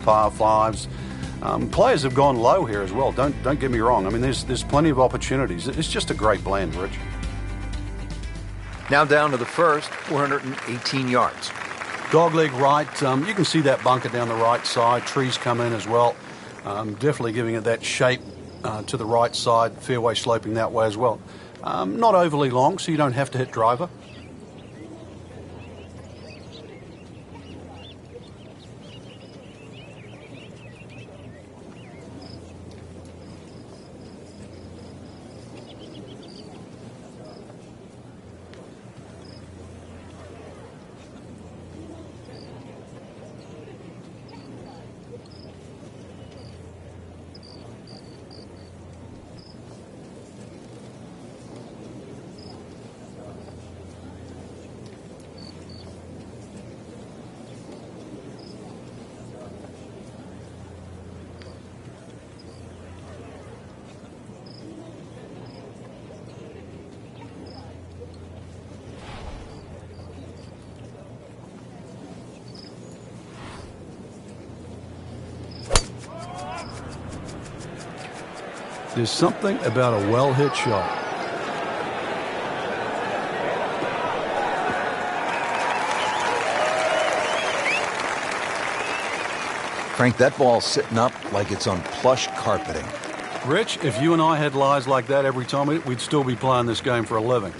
par fives. Players have gone low here as well. Don't get me wrong. I mean, there's plenty of opportunities. It's just a great blend, Rich. Now down to the first, 418 yards. Dogleg right. You can see that bunker down the right side. Trees come in as well. Definitely giving it that shape to the right side. Fairway sloping that way as well. Not overly long, so you don't have to hit driver. There's something about a well-hit shot. Frank, that ball's sitting up like it's on plush carpeting. Rich, if you and I had lies like that every time, we'd still be playing this game for a living.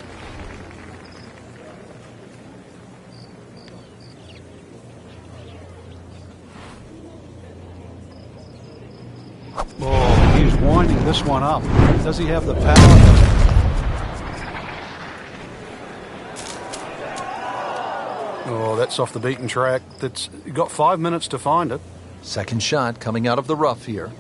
Oh, he's winding this one up. Does he have the power? Oh, that's off the beaten track. You got 5 minutes to find it. Second shot coming out of the rough here.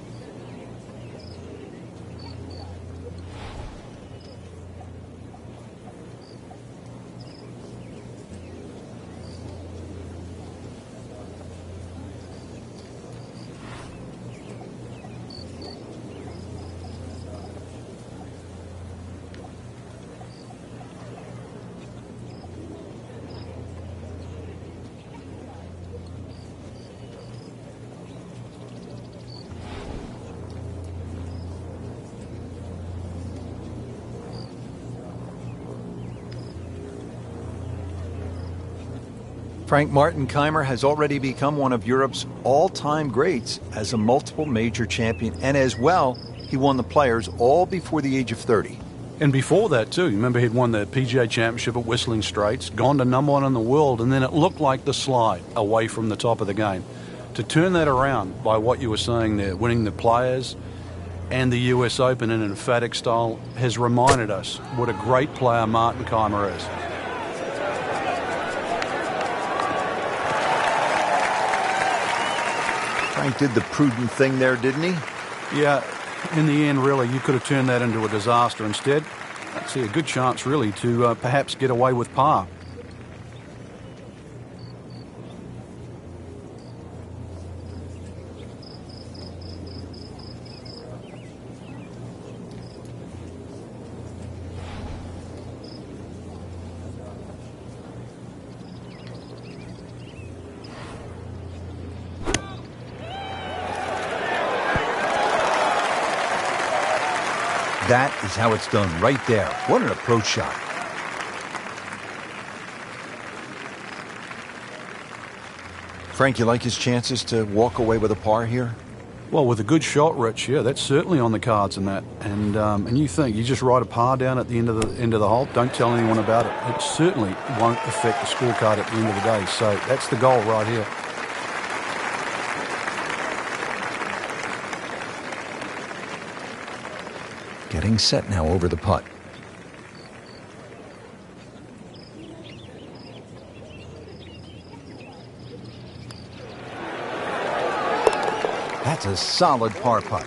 Frank Martin-Keimer has already become one of Europe's all-time greats as a multiple major champion, and as well, he won the Players all before the age of 30. And before that, too. You remember he'd won the PGA Championship at Whistling Straits, gone to #1 in the world, and then it looked like the slide away from the top of the game. To turn that around by what you were saying there, winning the Players and the US Open in an emphatic style, has reminded us what a great player Martin-Keimer is. Frank did the prudent thing there, didn't he? Yeah, in the end, really, you could have turned that into a disaster. Instead, I'd see a good chance, really, to perhaps get away with par. That is how it's done right there. What an approach shot. Frank, you like his chances to walk away with a par here? Well, with a good shot, Rich, yeah, that's certainly on the cards in that. And you think you just write a par down at the end of the hole, don't tell anyone about it. It certainly won't affect the scorecard at the end of the day. So that's the goal right here. Getting set now over the putt. That's a solid par putt.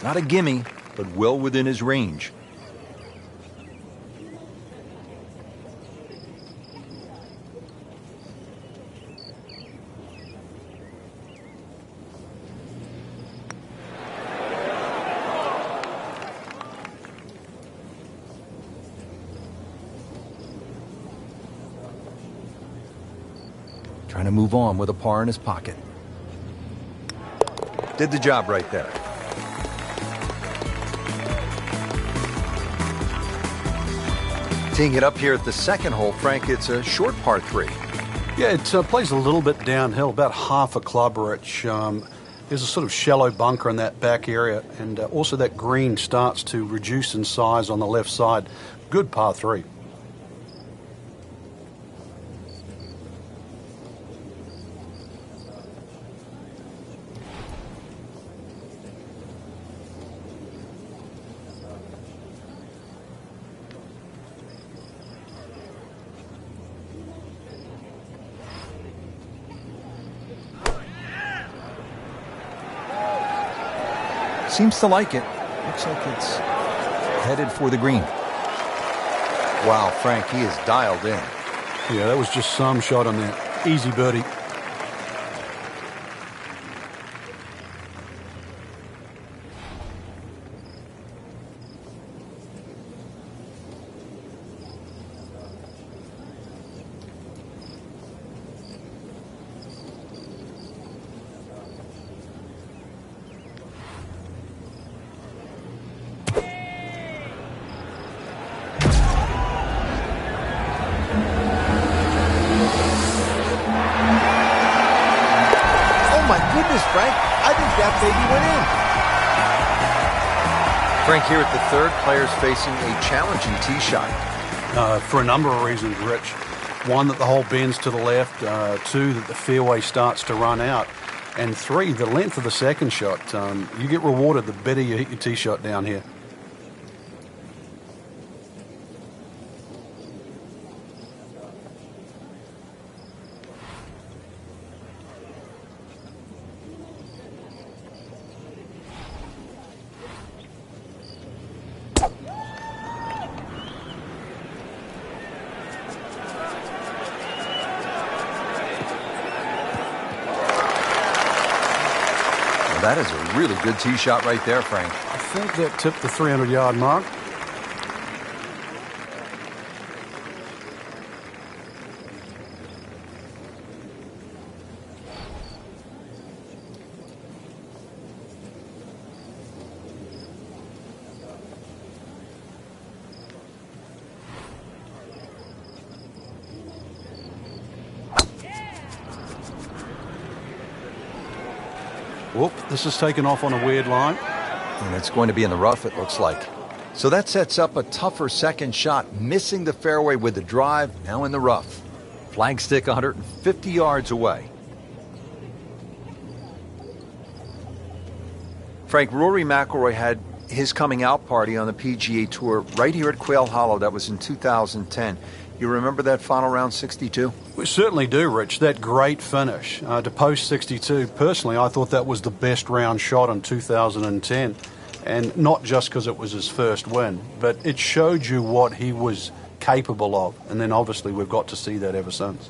Not a gimme, but well within his range. Trying to move on with a par in his pocket. Did the job right there. Teeing it up here at the second hole, Frank, it's a short par 3. Yeah, it plays a little bit downhill, about half a club, Rich. There's a sort of shallow bunker in that back area, and also that green starts to reduce in size on the left side. Good par 3. Seems to like it. Looks like it's headed for the green. Wow, Frank, he is dialed in. Yeah, that was just some shot on that. Easy birdie. Frank, I think that baby went in. Frank, here at the third, players facing a challenging tee shot. For a number of reasons, Rich. One, that the hole bends to the left. Two, that the fairway starts to run out. And three, the length of the second shot. You get rewarded the better you hit your tee shot down here. That is a really good tee shot right there, Frank. I think that tipped the 300-yard mark. Whoop, this is taken off on a weird line. And it's going to be in the rough, it looks like. So that sets up a tougher second shot, missing the fairway with the drive, now in the rough. Flagstick 150 yards away. Frank, Rory McIlroy had his coming out party on the PGA Tour right here at Quail Hollow. That was in 2010. You remember that final round 62? We certainly do, Rich. That great finish to post 62. Personally, I thought that was the best round shot in 2010. And not just because it was his first win, but it showed you what he was capable of. And then obviously we've got to see that ever since.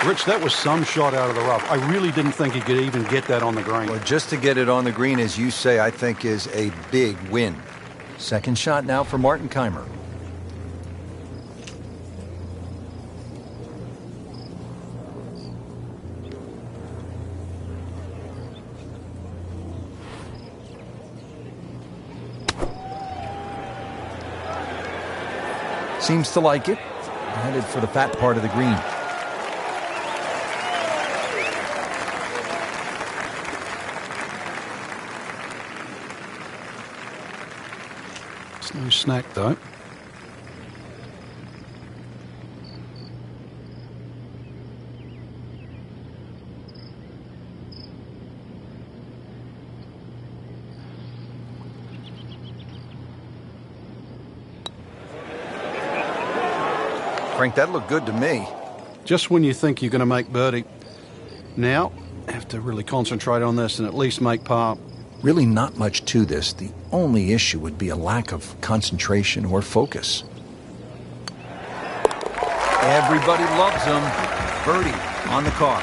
Rich, that was some shot out of the rough. I really didn't think he could even get that on the green. Well, just to get it on the green, as you say, I think is a big win. Second shot now for Martin Kaymer. Seems to like it. Headed for the fat part of the green. It's no snack, though. Frank, that looked good to me. Just when you think you're going to make birdie. Now, have to really concentrate on this and at least make par. Really not much to this. The only issue would be a lack of concentration or focus. Everybody loves him. Birdie on the car.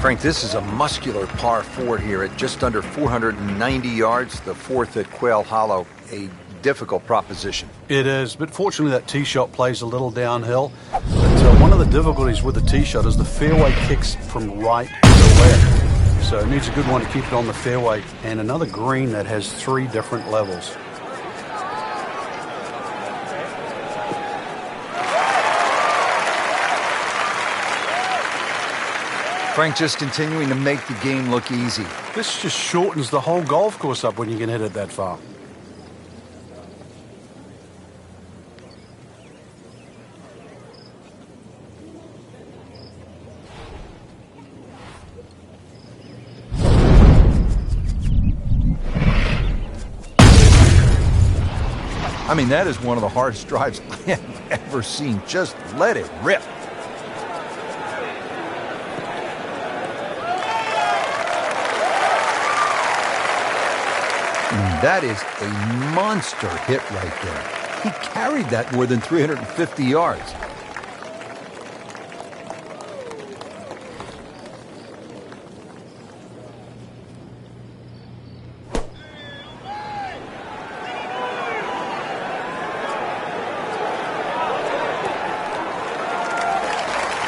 Frank, this is a muscular par 4 here at just under 490 yards. The fourth at Quail Hollow. A difficult proposition. It is, but fortunately that tee shot plays a little downhill. But one of the difficulties with the tee shot is the fairway kicks from right to left. So it needs a good one to keep it on the fairway, and another green that has 3 different levels. Frank just continuing to make the game look easy. This just shortens the whole golf course up when you can hit it that far. I mean, that is one of the hardest drives I have ever seen. Just let it rip. And that is a monster hit right there. He carried that more than 350 yards.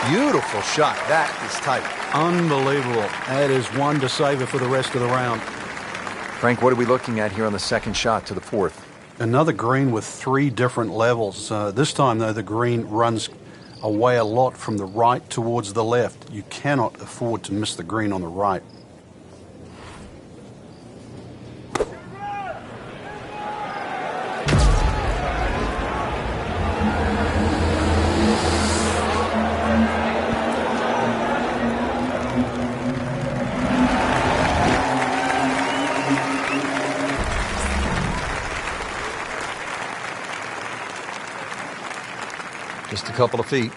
Beautiful shot. That is tight. Unbelievable. That is one to savor for the rest of the round. Frank, what are we looking at here on the second shot to the fourth? Another green with 3 different levels. This time, though, the green runs away a lot from the right towards the left. You cannot afford to miss the green on the right. Just a couple of feet.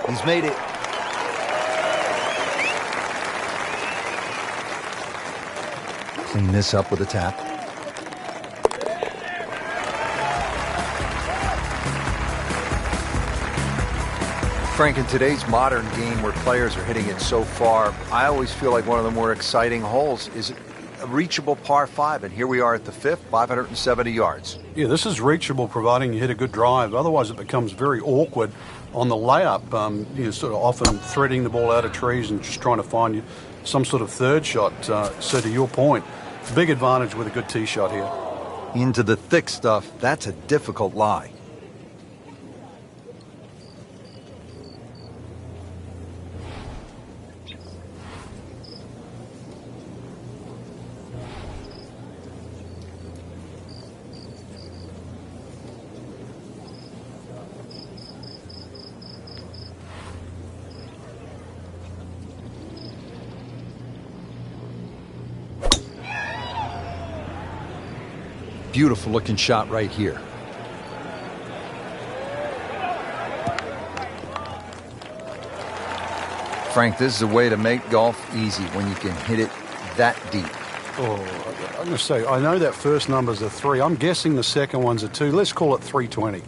He's made it. Clean this up with a tap. Frank, in today's modern game where players are hitting it so far, I always feel like one of the more exciting holes is a reachable par 5, and here we are at the 5th, 570 yards. Yeah, this is reachable providing you hit a good drive. Otherwise, it becomes very awkward on the layup. You're sort of often threading the ball out of trees and just trying to find some sort of third shot. So to your point, big advantage with a good tee shot here. Into the thick stuff, that's a difficult lie. Beautiful looking shot right here. Frank, this is a way to make golf easy when you can hit it that deep. Oh, I'm going to say, I know that first number's a 3. I'm guessing the second one's a 2. Let's call it 320.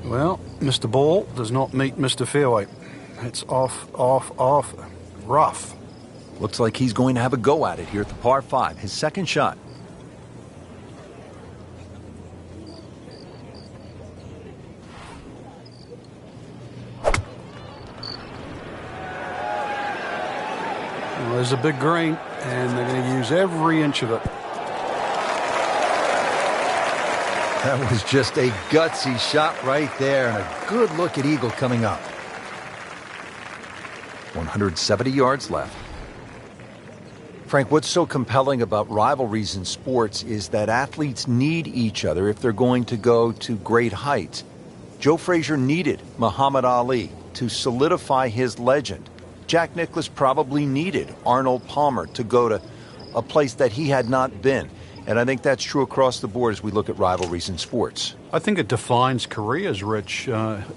Well, Mr. Ball does not meet Mr. Fairway. It's off, off, off, rough. Looks like he's going to have a go at it here at the par 5, his second shot. Well, there's a big green, and they're going to use every inch of it. That was just a gutsy shot right there, and a good look at eagle coming up. 170 yards left. Frank, what's so compelling about rivalries in sports is that athletes need each other if they're going to go to great heights. Joe Frazier needed Muhammad Ali to solidify his legend. Jack Nicklaus probably needed Arnold Palmer to go to a place that he had not been. And I think that's true across the board as we look at rivalries in sports. I think it defines careers, Rich.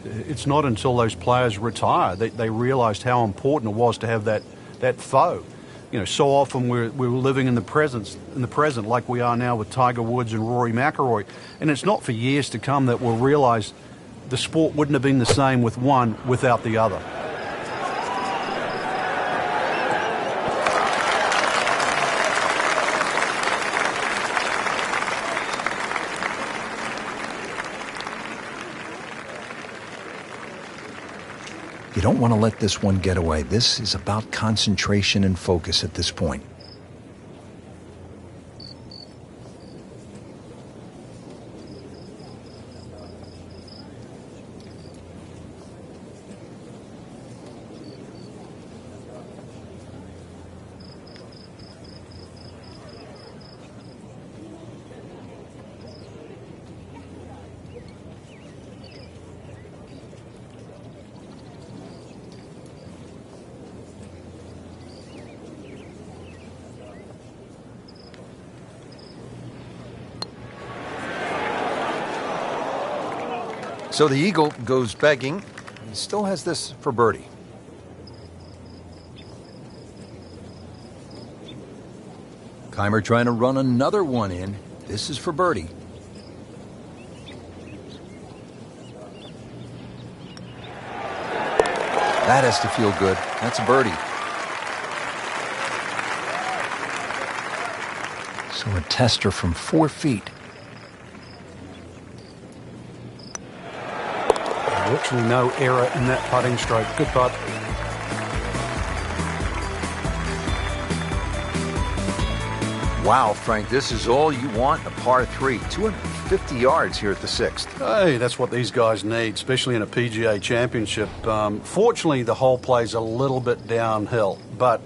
It's not until those players retire that they realized how important it was to have that foe. You know, so often we're living in the present like we are now with Tiger Woods and Rory McIlroy. And it's not for years to come that we'll realize the sport wouldn't have been the same with one without the other. You don't want to let this one get away. This is about concentration and focus at this point. So the eagle goes begging. He still has this for birdie. Keimer trying to run another one in. This is for birdie. That has to feel good. That's a birdie. So a tester from 4 feet. Literally no error in that putting stroke. Good putt. Wow, Frank, this is all you want, a par 3. 250 yards here at the 6th. Hey, that's what these guys need, especially in a PGA championship. Fortunately, the hole plays a little bit downhill, but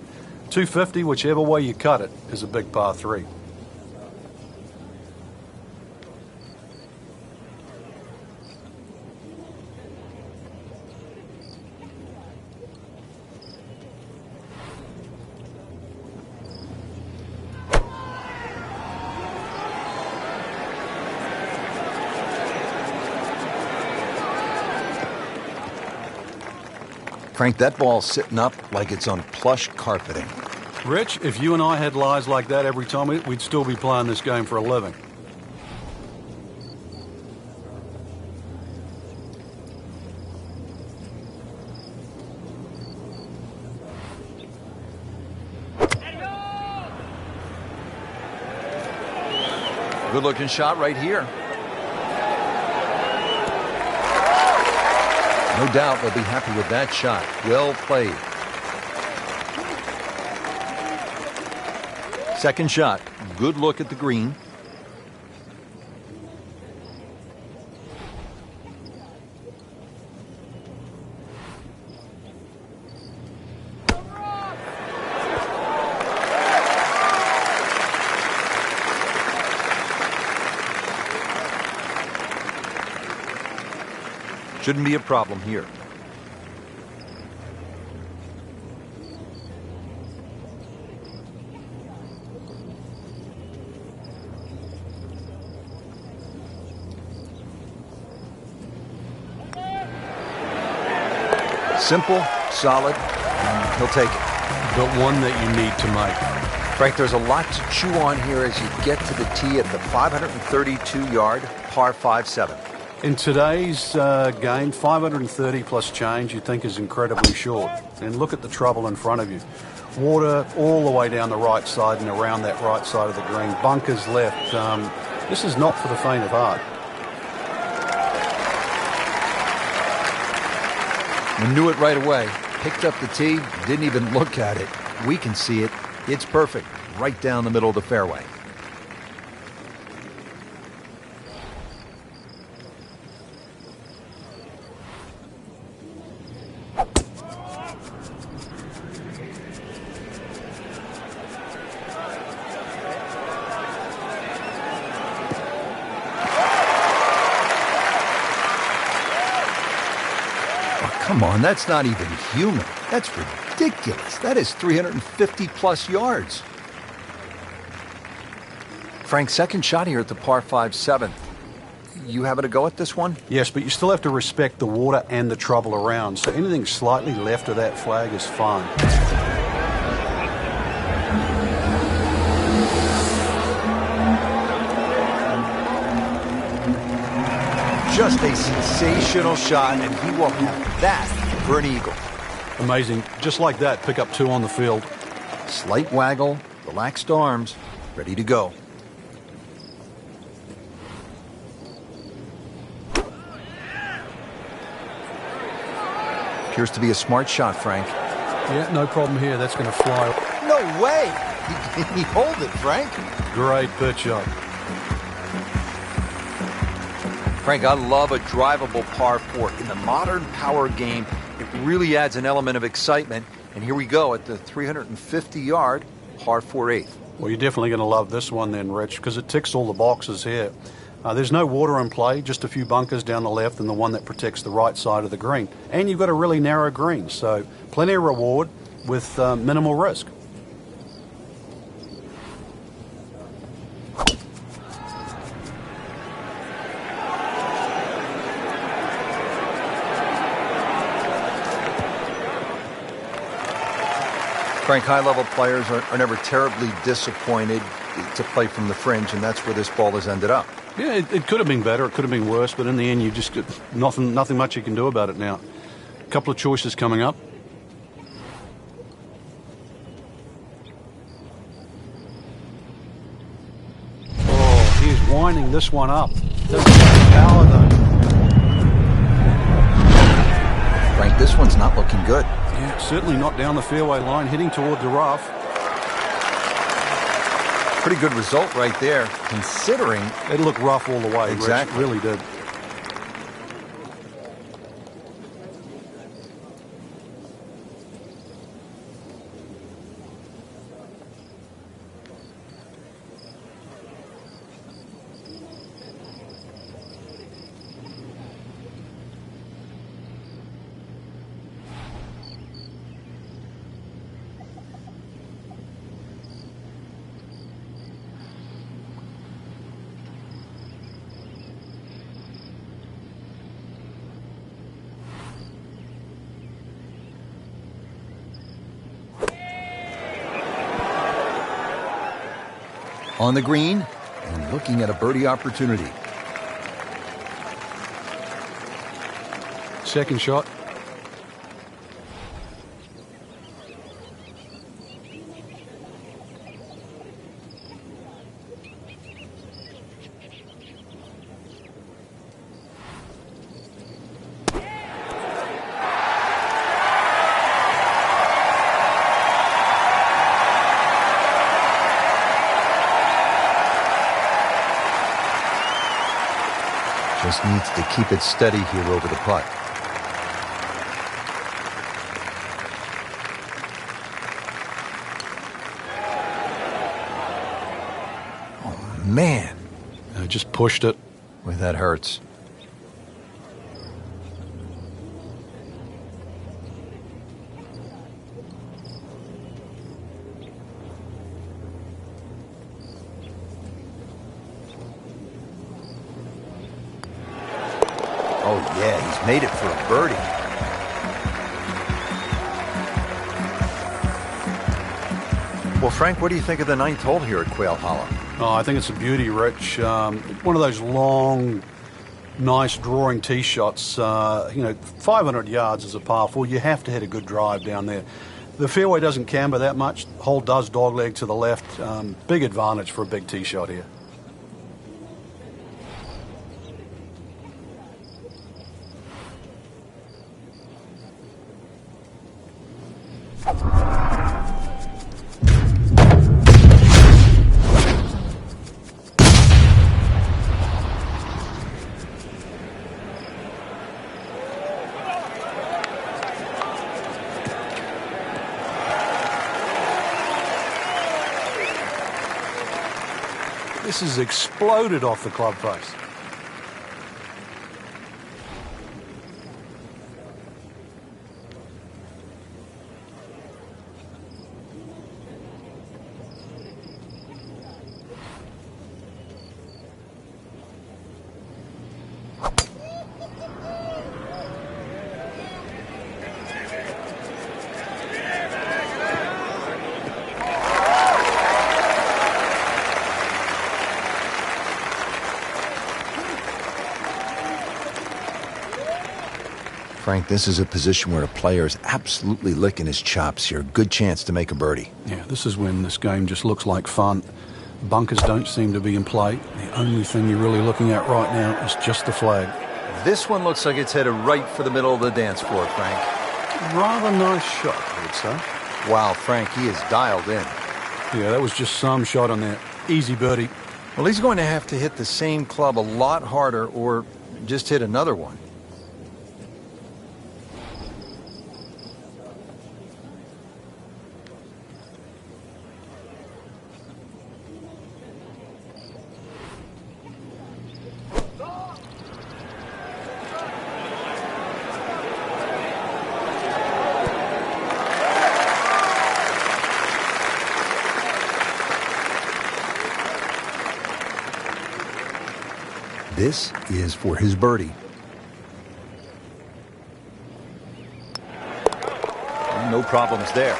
250, whichever way you cut it, is a big par 3. Frank, that ball's sitting up like it's on plush carpeting. Rich, if you and I had lies like that every time, we'd still be playing this game for a living. Good-looking shot right here. No doubt they'll be happy with that shot. Well played. Second shot. Good look at the green. Shouldn't be a problem here. Simple, solid, and he'll take it. But one that you need to make. Frank, there's a lot to chew on here as you get to the tee at the 532-yard par 5-7. In today's game, 530 plus change you'd think is incredibly short. And look at the trouble in front of you. Water all the way down the right side and around that right side of the green. Bunkers left. This is not for the faint of heart. We knew it right away. Picked up the tee, didn't even look at it. We can see it. It's perfect. Right down the middle of the fairway. Come on, that's not even human. That's ridiculous. That is 350 plus yards. Frank, second shot here at the par 5 7th. You having a go at this one? Yes, but you still have to respect the water and the trouble around. So anything slightly left of that flag is fine. Just a sensational shot, and he will have that for an eagle. Amazing. Just like that, pick up 2 on the field. Slight waggle, relaxed arms, ready to go. Appears to be a smart shot, Frank. Yeah, no problem here. That's going to fly. No way! He hold it, Frank. Great pitch shot. Frank, I love a drivable par 4. In the modern power game, it really adds an element of excitement. And here we go at the 350-yard par 4/8. Well, you're definitely going to love this one then, Rich, because it ticks all the boxes here. There's no water in play, just a few bunkers down the left and the one that protects the right side of the green. And you've got a really narrow green, so plenty of reward with minimal risk. Frank, high-level players are never terribly disappointed to play from the fringe, and that's where this ball has ended up. Yeah, it could have been better, it could have been worse, but in the end, you just got nothing much you can do about it now. A couple of choices coming up. Oh, he's winding this one up. Doesn't have power, though. Frank, this one's not looking good. Yeah, certainly not down the fairway line, heading toward the rough. Pretty good result right there, considering... It looked rough all the way. Exactly. Rich, it really did. On the green and looking at a birdie opportunity. Second shot. Just needs to keep it steady here over the putt. Oh, man. I just pushed it. Boy, that hurts. Oh, yeah, he's made it for a birdie. Well, Frank, what do you think of the ninth hole here at Quail Hollow? Oh, I think it's a beauty, Rich. One of those long, nice drawing tee shots. 500 yards is a par 4. You have to hit a good drive down there. The fairway doesn't camber that much. Hole does dogleg to the left. Big advantage for a big tee shot here. This has exploded off the club face. Frank, this is a position where a player is absolutely licking his chops here. Good chance to make a birdie. Yeah, this is when this game just looks like fun. Bunkers don't seem to be in play. The only thing you're really looking at right now is just the flag. This one looks like it's headed right for the middle of the dance floor, Frank. Rather nice shot, I would say. Wow, Frank, he is dialed in. Yeah, that was just some shot on there. Easy birdie. Well, he's going to have to hit the same club a lot harder or just hit another one. This is for his birdie. No problems there.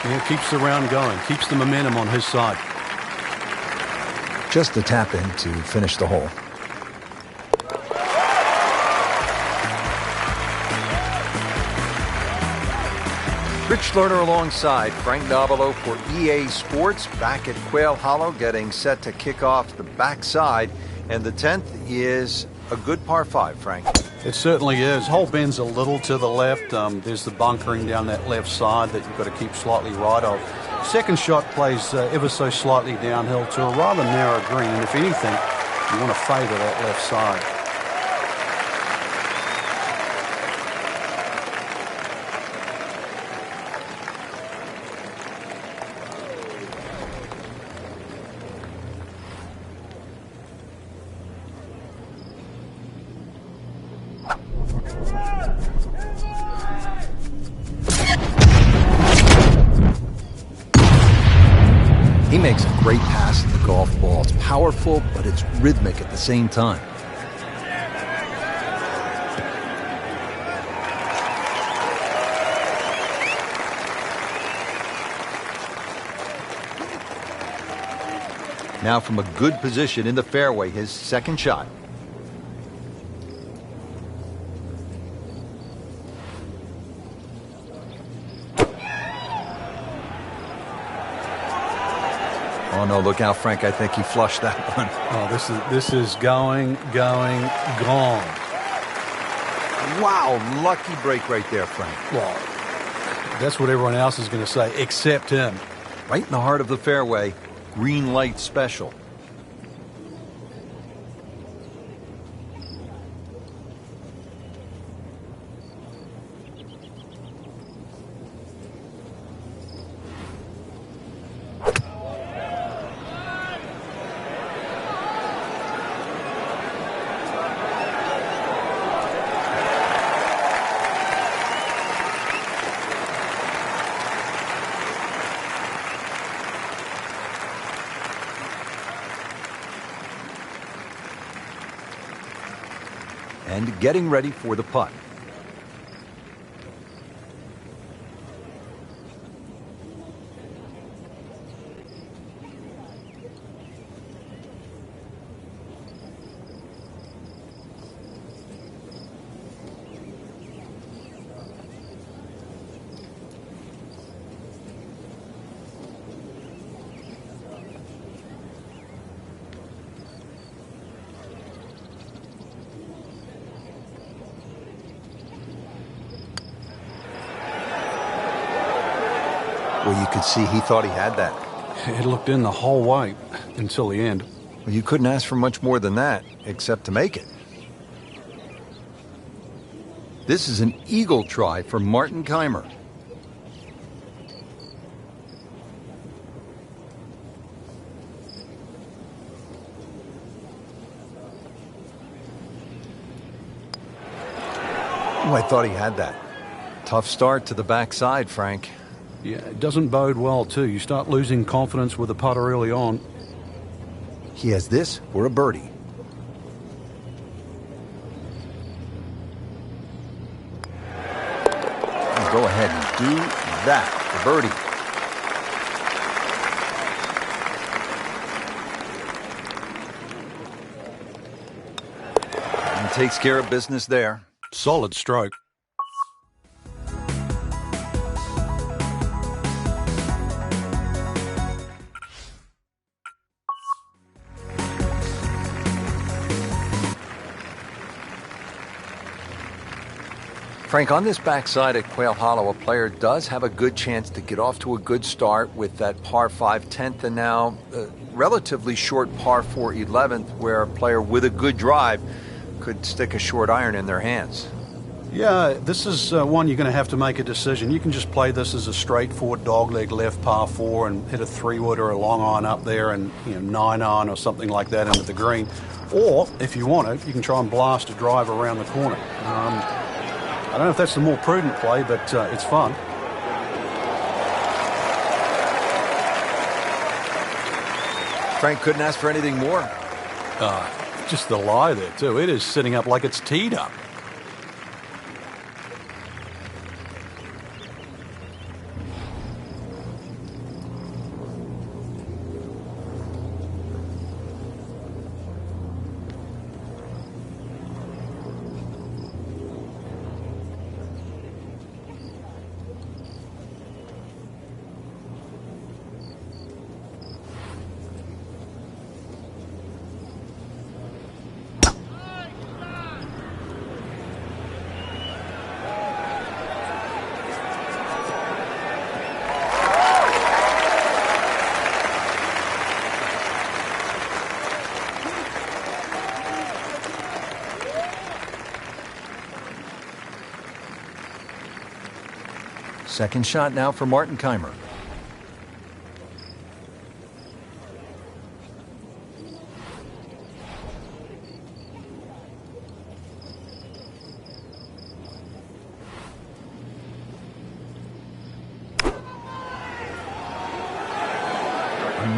Yeah, keeps the round going, keeps the momentum on his side. Just a tap in to finish the hole. Rich Lerner alongside Frank Davilo for EA Sports, back at Quail Hollow, getting set to kick off the backside. And the 10th is a good par 5, Frank. It certainly is. Hole bends a little to the left. There's the bunkering down that left side that you've got to keep slightly right of. Second shot plays ever so slightly downhill to a rather narrow green. If anything, you want to favour that left side. He makes a great pass in the golf ball. It's powerful, but it's rhythmic at the same time. Now from a good position in the fairway, his second shot. Oh, no, look out, Frank. I think he flushed that one. Oh, this is going, gone. Wow, lucky break right there, Frank. Well, that's what everyone else is going to say, except him. Right in the heart of the fairway, green light special. And getting ready for the putt. Well, you could see he thought he had that. It looked in the whole way until the end. Well, you couldn't ask for much more than that, except to make it. This is an eagle try for Martin Keimer. Oh, I thought he had that. Tough start to the backside, Frank. Yeah, it doesn't bode well, too. You start losing confidence with the putter early on. He has this for a birdie. And go ahead and do that for birdie. And takes care of business there. Solid stroke. Frank, on this backside at Quail Hollow, a player does have a good chance to get off to a good start with that par 5 10th and now relatively short par 4 11th, where a player with a good drive could stick a short iron in their hands. Yeah, this is one you're going to have to make a decision. You can just play this as a straightforward dogleg left par 4 and hit a 3-wood or a long iron up there and 9-iron or something like that into the green. Or, if you want it, you can try and blast a drive around the corner. I don't know if that's the more prudent play, but it's fun. Frank couldn't ask for anything more. Just the lie there, too. It is sitting up like it's teed up. Second shot now for Martin Keimer.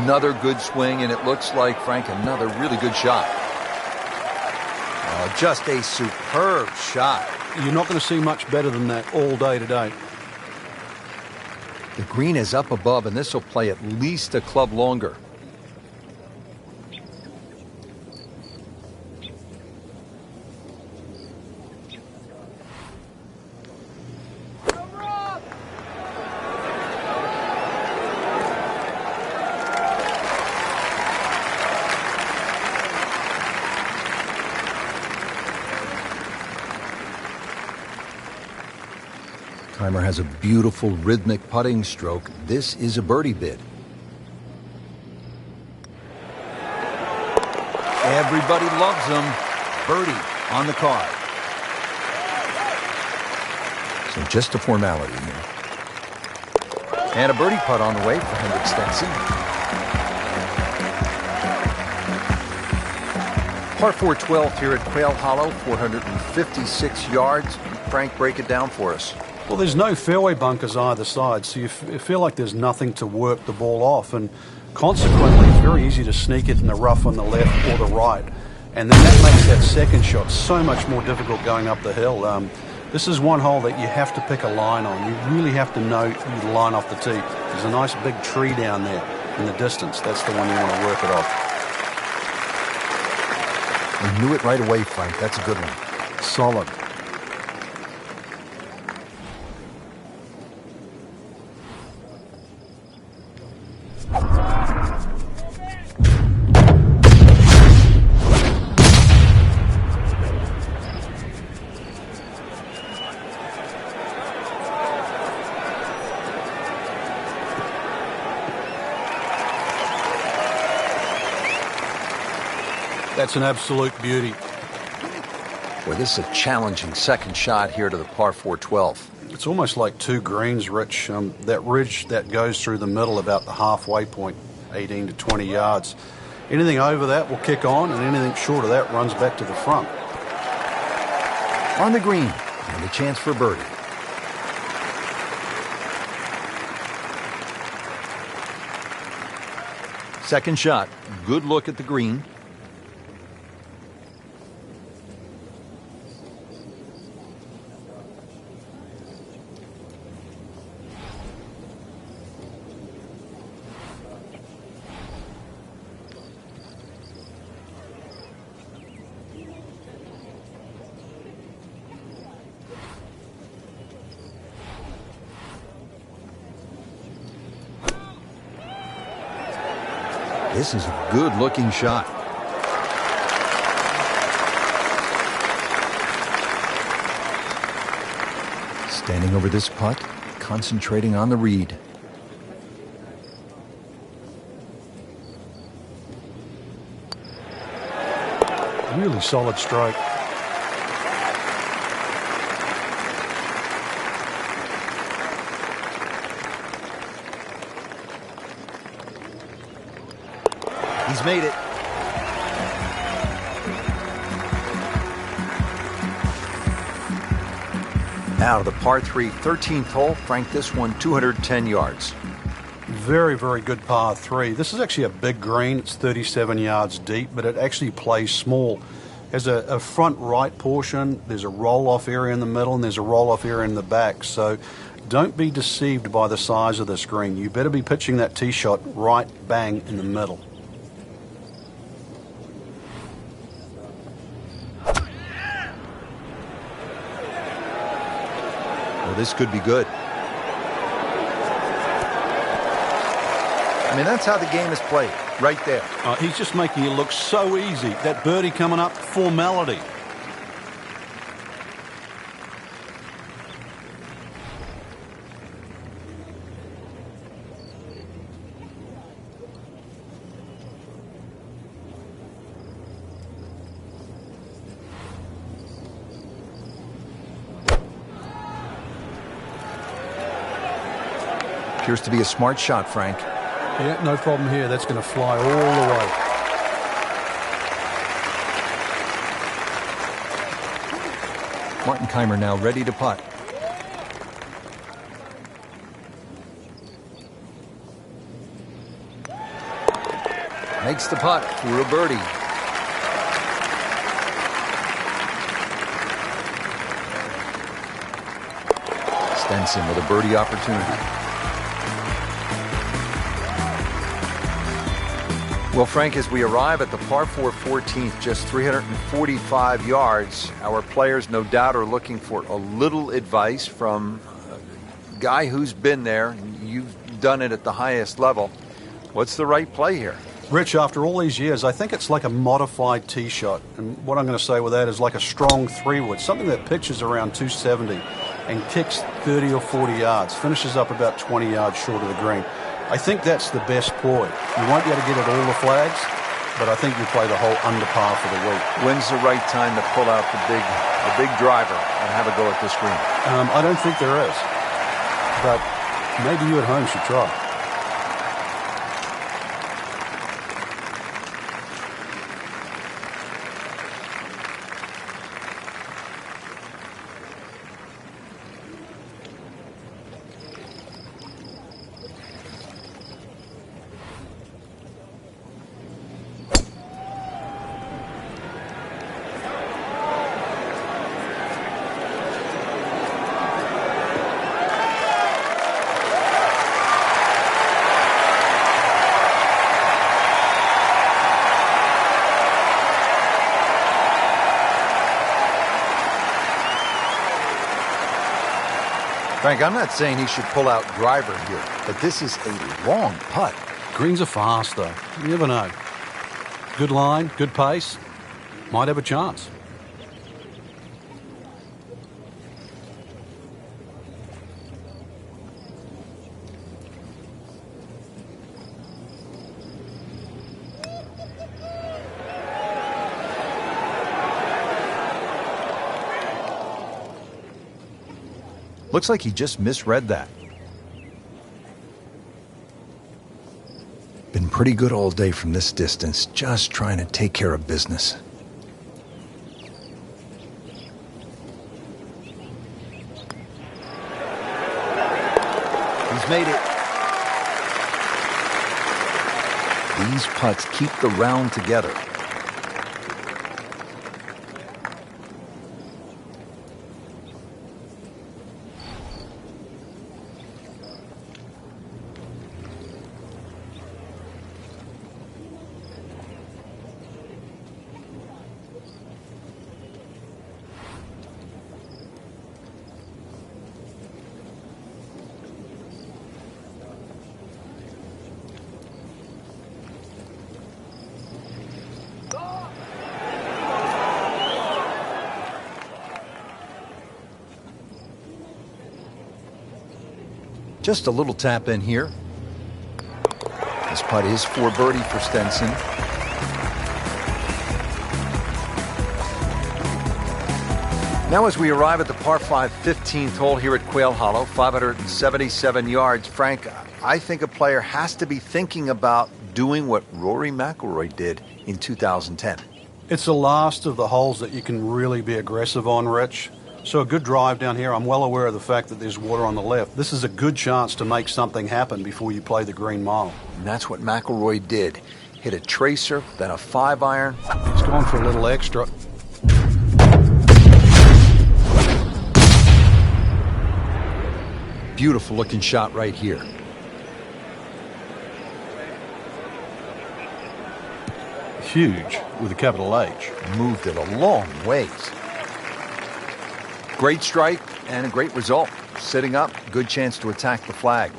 Another good swing, and it looks like, Frank, another really good shot. Oh, just a superb shot. You're not going to see much better than that all day today. The green is up above, and this will play at least a club longer. Keimer has a beautiful rhythmic putting stroke. This is a birdie bid. Everybody loves him. Birdie on the card. So just a formality here. And a birdie putt on the way for Henrik Stenson. Par 4 12 here at Quail Hollow, 456 yards. Frank, break it down for us. Well, there's no fairway bunkers either side, so you feel like there's nothing to work the ball off, and consequently it's very easy to sneak it in the rough on the left or the right, and then that makes that second shot so much more difficult going up the hill. This is one hole that you have to pick a line on. You really have to know the line off the tee. There's a nice big tree down there in the distance. That's the one you want to work it off. You knew it right away, Frank. That's a good one. Solid. That's an absolute beauty. Boy, this is a challenging second shot here to the par 4 12. It's almost like two greens, Rich. That ridge that goes through the middle about the halfway point, 18 to 20 yards. Anything over that will kick on, and anything short of that runs back to the front. On the green, and a chance for birdie. Second shot, good look at the green. This is a good-looking shot. Standing over this putt, concentrating on the read. Really solid stroke. He's made it. Now to the par 3 13th hole. Frank, this one 210 yards. Very, very good par 3. This is actually a big green. It's 37 yards deep, but it actually plays small. There's a front right portion, there's a roll-off area in the middle, and there's a roll-off area in the back. So don't be deceived by the size of this green. You better be pitching that tee shot right bang in the middle. Well, this could be good. I mean, that's how the game is played, right there. He's just making it look so easy. That birdie coming up, formality. Appears to be a smart shot, Frank. Yeah, no problem here. That's going to fly all the way. Martin Keimer now ready to putt. Makes the putt for a birdie. Stenson with a birdie opportunity. Well, Frank, as we arrive at the par 4 14th, just 345 yards, our players no doubt are looking for a little advice from a guy who's been there. You've done it at the highest level. What's the right play here? Rich, after all these years, I think it's like a modified tee shot. And what I'm going to say with that is like a strong 3-wood, something that pitches around 270 and kicks 30 or 40 yards, finishes up about 20 yards short of the green. I think that's the best ploy. You won't be able to get at all the flags, but I think you play the whole under par for the week. When's the right time to pull out the big driver and have a go at this green? I don't think there is, but maybe you at home should try. Frank, I'm not saying he should pull out driver here, but this is a long putt. Greens are fast, though. You never know. Good line, good pace. Might have a chance. Looks like he just misread that. Been pretty good all day from this distance, just trying to take care of business. He's made it. These putts keep the round together. Just a little tap in here. This putt is for birdie for Stenson. Now as we arrive at the par 5 15th hole here at Quail Hollow, 577 yards. Frank, I think a player has to be thinking about doing what Rory McIlroy did in 2010. It's the last of the holes that you can really be aggressive on, Rich. So a good drive down here. I'm well aware of the fact that there's water on the left. This is a good chance to make something happen before you play the green mile. And that's what McIlroy did. Hit a tracer, then a 5-iron. He's going for a little extra. Beautiful looking shot right here. Huge with a capital H. Moved it a long ways. Great strike and a great result. Sitting up, good chance to attack the flag.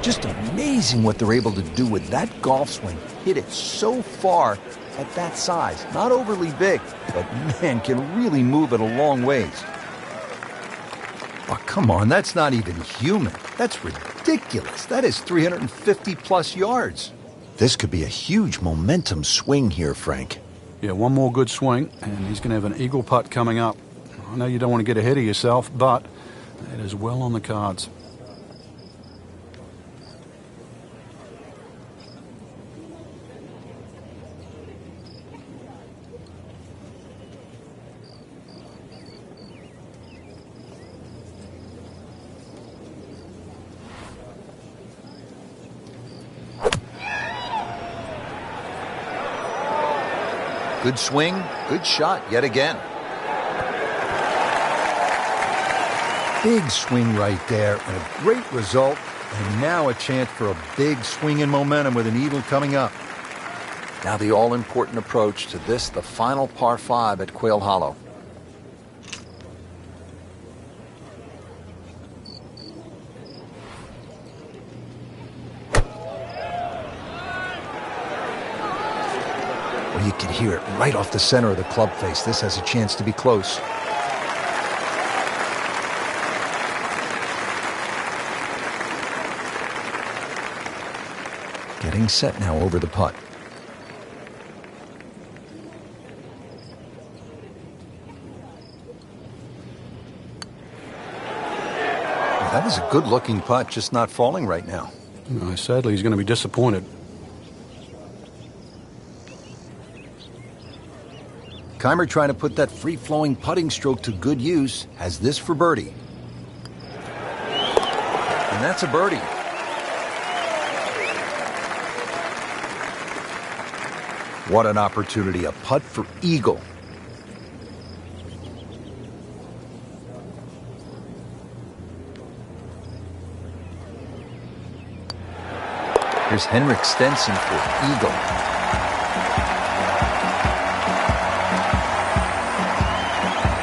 Just amazing what they're able to do with that golf swing. Hit it so far at that size. Not overly big, but man, can really move it a long ways. Oh, come on, that's not even human. That's ridiculous. That is 350 plus yards. This could be a huge momentum swing here, Frank. Yeah, one more good swing, and he's going to have an eagle putt coming up. I know you don't want to get ahead of yourself, but it is well on the cards. Good swing, good shot yet again. Big swing right there and a great result. And now a chance for a big swing in momentum with an eagle coming up. Now the all-important approach to this, the final par 5 at Quail Hollow. You can hear it right off the center of the club face. This has a chance to be close. Getting set now over the putt. Well, that is a good-looking putt, just not falling right now. No, sadly, he's going to be disappointed. Keimer trying to put that free-flowing putting stroke to good use. Has this for birdie. And that's a birdie. What an opportunity. A putt for eagle. Here's Henrik Stenson for eagle.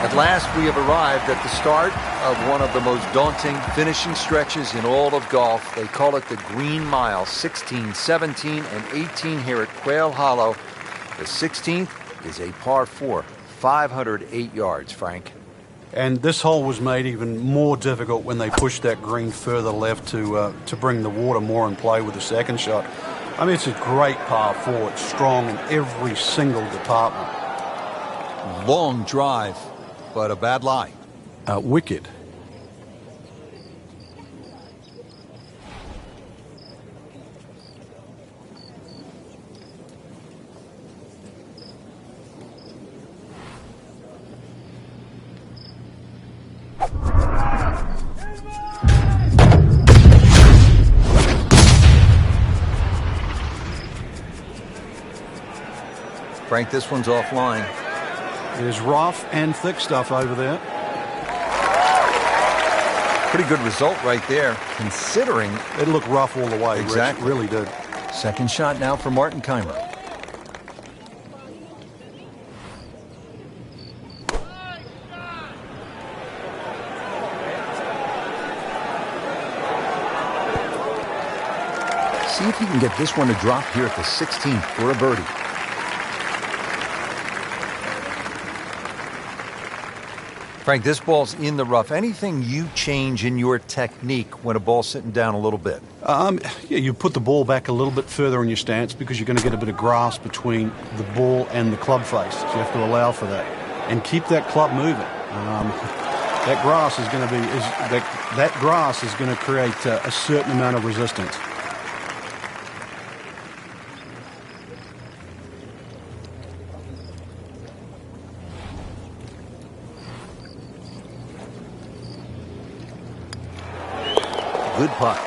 At last, we have arrived at the start of one of the most daunting finishing stretches in all of golf. They call it the Green Mile, 16, 17, and 18 here at Quail Hollow. The 16th is a par 4, 508 yards, Frank. And this hole was made even more difficult when they pushed that green further left to bring the water more in play with the second shot. I mean, it's a great par 4. It's strong in every single department. Long drive, but a bad lie. Wicked. Frank, this one's offline. There's rough and thick stuff over there. Pretty good result right there, considering It looked rough all the way. Exactly. Rich. Really did. second shot now for Martin Keimer. See if he can get this one to drop here at the 16th for a birdie. Frank, this ball's in the rough. Anything you change in your technique when a ball's sitting down a little bit? Yeah, you put the ball back a little bit further in your stance because you're going to get a bit of grass between the ball and the club face. So you have to allow for that and keep that club moving. That grass is going to that grass is going to create a certain amount of resistance. Good putt.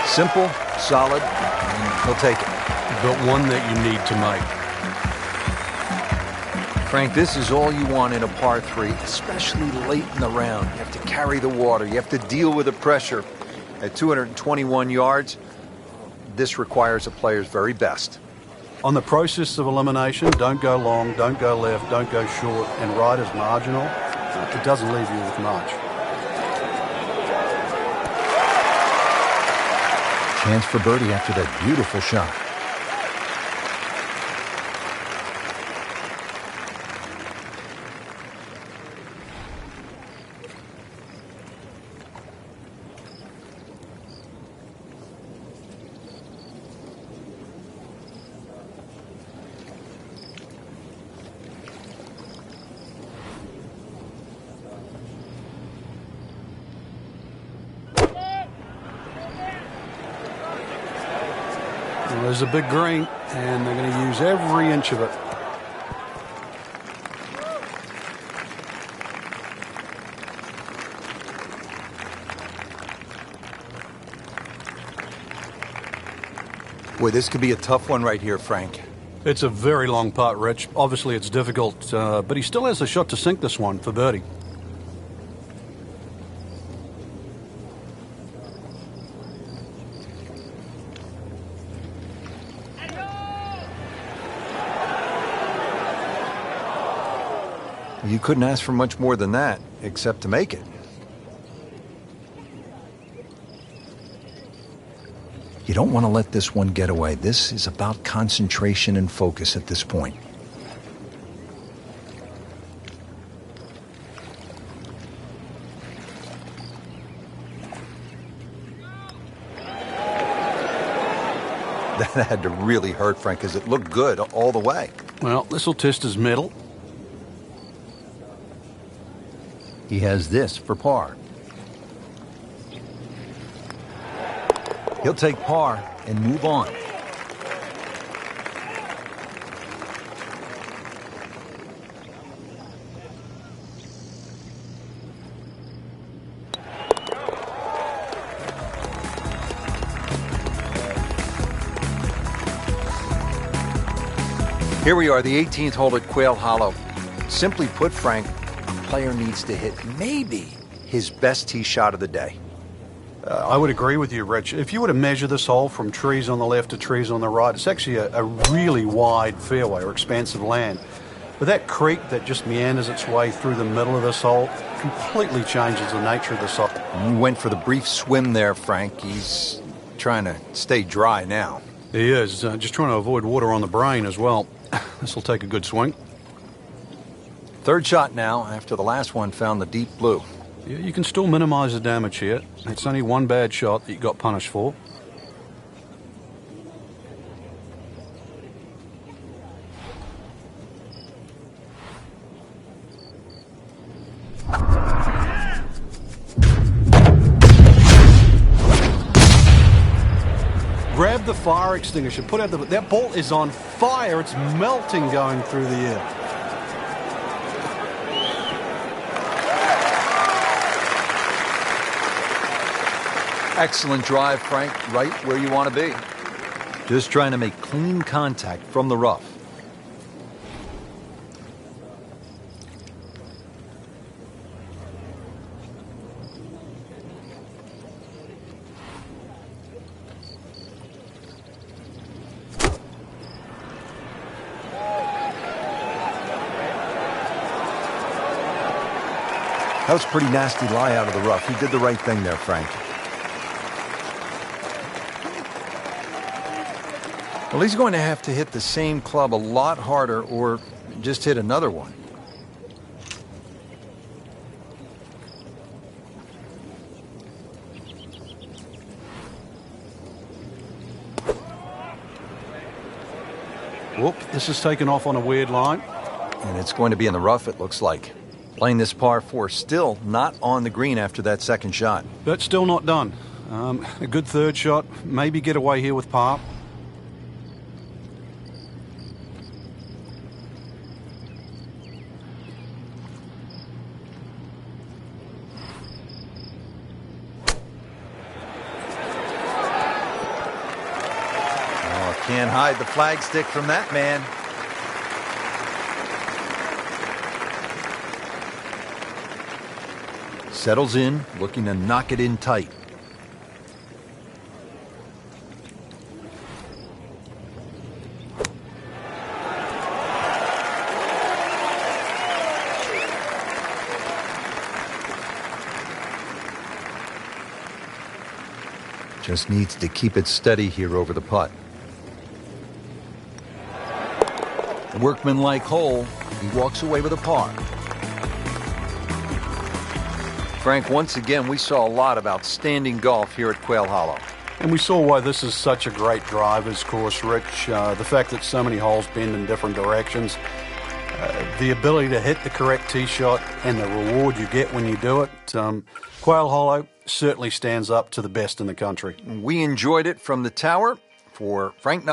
Simple, solid, and he'll take it. But one that you need to make. Frank, this is all you want in a par 3, especially late in the round. You have to carry the water. You have to deal with the pressure. At 221 yards, this requires a player's very best. On the process of elimination, don't go long, don't go left, don't go short, and right is marginal. It doesn't leave you with much. Chance for birdie after that beautiful shot. Well, there's a big green, and they're going to use every inch of it. Boy, this could be a tough one right here, Frank. It's a very long putt, Rich. Obviously, it's difficult, but he still has a shot to sink this one for birdie. You couldn't ask for much more than that, except to make it. You don't want to let this one get away. This is about concentration and focus at this point. That had to really hurt, Frank, because it looked good all the way. Well, this will test his mettle. He has this for par. He'll take par and move on. Here we are, the 18th hole at Quail Hollow. Simply put, Frank, a player needs to hit maybe his best tee shot of the day. I would agree with you, Rich. If you were to measure this hole from trees on the left to trees on the right, it's actually a really wide fairway or expansive land. But that creek that just meanders its way through the middle of this hole completely changes the nature of this hole. He went for the brief swim there, Frank. He's trying to stay dry now. He is, just trying to avoid water on the brain as well. This will take a good swing. Third shot now after the last one found the deep blue. Yeah, you can still minimize the damage here. It's only one bad shot that you got punished for. Grab the fire extinguisher, put out that ball is on fire. It's melting going through the air. Excellent drive, Frank, right where you want to be. Just trying to make clean contact from the rough. That was a pretty nasty lie out of the rough. He did the right thing there, Frank. Well, he's going to have to hit the same club a lot harder or just hit another one. Whoop, this is taken off on a weird line. And it's going to be in the rough, it looks like. Playing this par 4, still not on the green after that second shot. But still not done. A good third shot, maybe get away here with par. Can't hide the flagstick from that man. Settles in, looking to knock it in tight. Just needs to keep it steady here over the putt. Workmanlike hole, he walks away with a par. Frank, once again, we saw a lot of outstanding golf here at Quail Hollow. And we saw why this is such a great driver's course, Rich. The fact that so many holes bend in different directions, the ability to hit the correct tee shot, and the reward you get when you do it. Quail Hollow certainly stands up to the best in the country. We enjoyed it from the tower. For Frank